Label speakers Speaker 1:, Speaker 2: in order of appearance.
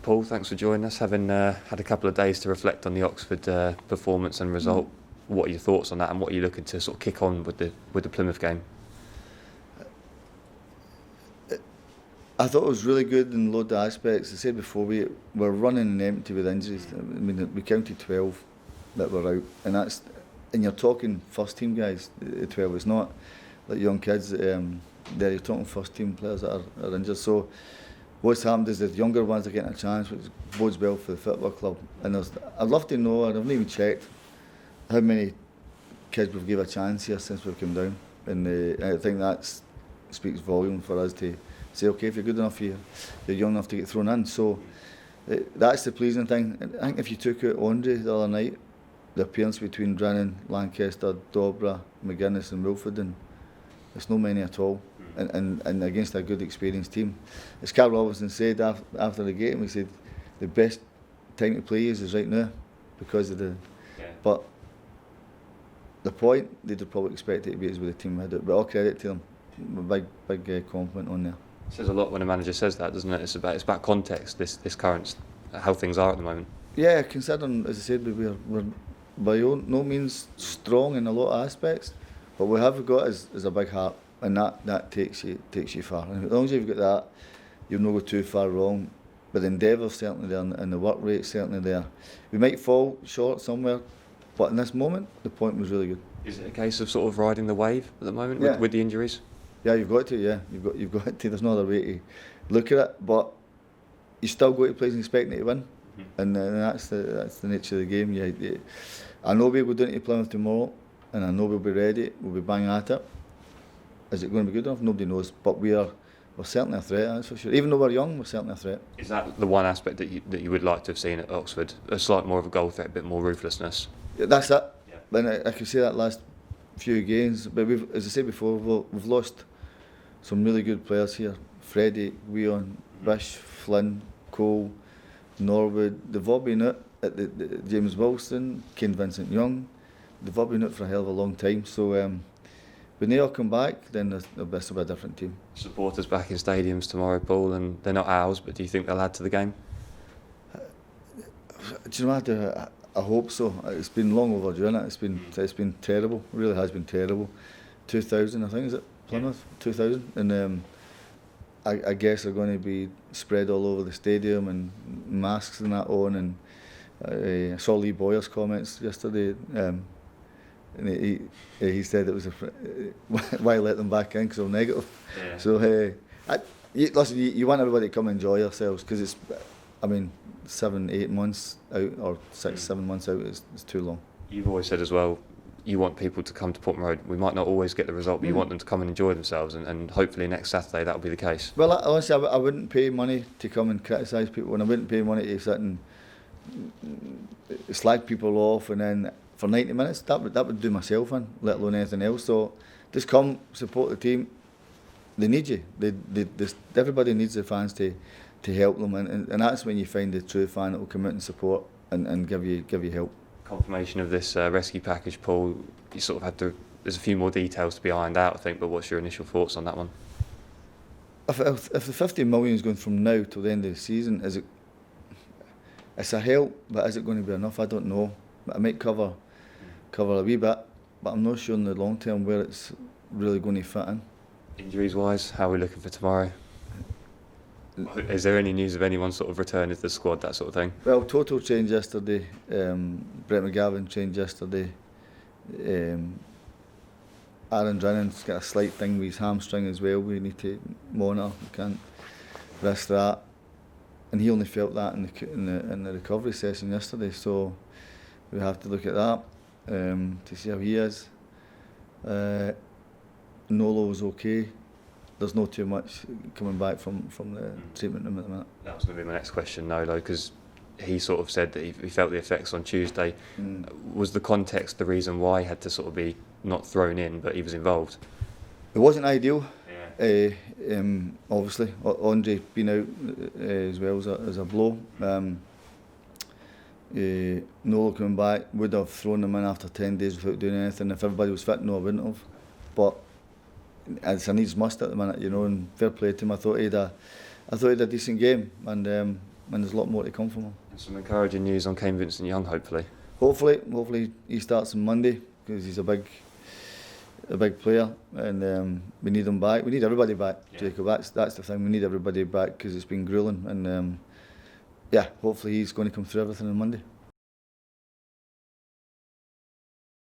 Speaker 1: Paul, thanks for joining us. Having had a couple of days to reflect on the Oxford performance and result, what are your thoughts on that, and what are you looking to sort of kick on with the Plymouth game?
Speaker 2: I thought it was really good in loads of aspects. As I said before, we're running empty with injuries. I mean, we counted 12 that were out, and you're talking first team guys. 12 is not like young kids. There you're talking first team players that are injured. So what's happened is the younger ones are getting a chance, which bodes well for the football club. And I'd love to know, and I've not even checked how many kids we've given a chance here since we've come down. And I think that speaks volume for us to say, okay, if you're good enough, you're young enough to get thrown in. So that's the pleasing thing. And I think if you took out Andre the other night, the appearance between Drennan, Lancaster, Dobra, McGuinness and Wilford, there's no many at all. And against a good experienced team. As Carl Robinson said after the game, he said the best time to play is right now because of the... Yeah. But the point, they'd probably expect it to be as with the team had it. But all credit to them. Big compliment on there.
Speaker 1: It says a lot when a manager says that, doesn't it? It's about context, this current, how things are at the moment.
Speaker 2: Yeah, considering, as I said, we're by no means strong in a lot of aspects, but what we have got is a big heart. And that takes you far. And as long as you've got that, you'll not go too far wrong. But the endeavour's certainly there, and the work rate's certainly there. We might fall short somewhere, but in this moment, the point was really good.
Speaker 1: Is it a case of sort of riding the wave at the moment with the injuries?
Speaker 2: Yeah, you've got to. Yeah, you've got to. There's no other way to look at it. But you still go to plays and expecting to win, and that's the nature of the game. I know we'll go down to Plymouth tomorrow, and I know we'll be ready. We'll be bang at it. Is it going to be good enough? Nobody knows. But we're certainly a threat, that's for sure. Even though we're young, we're certainly a threat.
Speaker 1: Is that the one aspect that you would like to have seen at Oxford? A slight more of a goal threat, a bit more ruthlessness?
Speaker 2: Yeah, that's it. Yeah. And I can see that last few games. But as I said before, we've lost some really good players here. Freddie, Weon, Bish, Flynn, Cole, Norwood. They've all been out at the James Wilson, Kane Vincent Young. They've all been out for a hell of a long time. So when they all come back, then there'll be a different team.
Speaker 1: Supporters back in stadiums tomorrow, Paul, and they're not ours, but do you think they'll add to the game?
Speaker 2: Do you know what? I hope so. It's been long overdue, isn't it? It's been terrible. It really has been terrible. 2000, I think, is it? Plymouth? 2000. And I guess they're going to be spread all over the stadium and masks and that on. And I saw Lee Boyer's comments yesterday. And he said it was why let them back in because they're negative. Yeah. So listen, you want everybody to come enjoy yourselves because it's, 7-8 months out or 6-7 months out is too long.
Speaker 1: You've always said as well, you want people to come to Portman Road. We might not always get the result, but you want them to come and enjoy themselves, and hopefully next Saturday that'll be the case.
Speaker 2: Well, honestly, I wouldn't pay money to come and criticise people, and I wouldn't pay money to sit and slag people off, and then for 90 minutes, that would do myself in, let alone anything else. So just come, support the team. They need you. Everybody needs the fans to help them, and that's when you find the true fan that will come out and support and give you help.
Speaker 1: Confirmation of this rescue package, Paul. You sort of had to. There's a few more details to be ironed out, I think. But what's your initial thoughts on that one?
Speaker 2: If the 50 million is going from now till the end of the season, it's a help, but is it going to be enough? I don't know. It might cover a wee bit, but I'm not sure in the long term where it's really going to fit in.
Speaker 1: Injuries wise, how are we looking for tomorrow? Is there any news of anyone sort of returning to the squad, that sort of thing?
Speaker 2: Well, Toto trained yesterday, Brett McGavin trained yesterday, Aaron Drennan's got a slight thing with his hamstring as well, we need to monitor, we can't risk that. And he only felt that in the recovery session yesterday, so we have to look at that to see how he is. Nolo was okay. There's not too much coming back from the treatment room at the minute.
Speaker 1: That was going to be my next question, Nolo, because he sort of said that he felt the effects on Tuesday. Was the context the reason why he had to sort of be not thrown in, but he was involved?
Speaker 2: It wasn't ideal. Yeah. Obviously, Andre being out as well as a blow. Nolo coming back, would have thrown him in after 10 days without doing anything. If everybody was fit, no, I wouldn't have. But it's a needs must at the minute, and fair play to him. I thought he had a decent game, and and there's a lot more to come from him.
Speaker 1: And some encouraging news on Kane Vincent-Young, hopefully.
Speaker 2: Hopefully he starts on Monday, because he's a big player, and we need him back. We need everybody back, Jacob. That's the thing. We need everybody back, because it's been gruelling, and hopefully he's going to come through everything on Monday.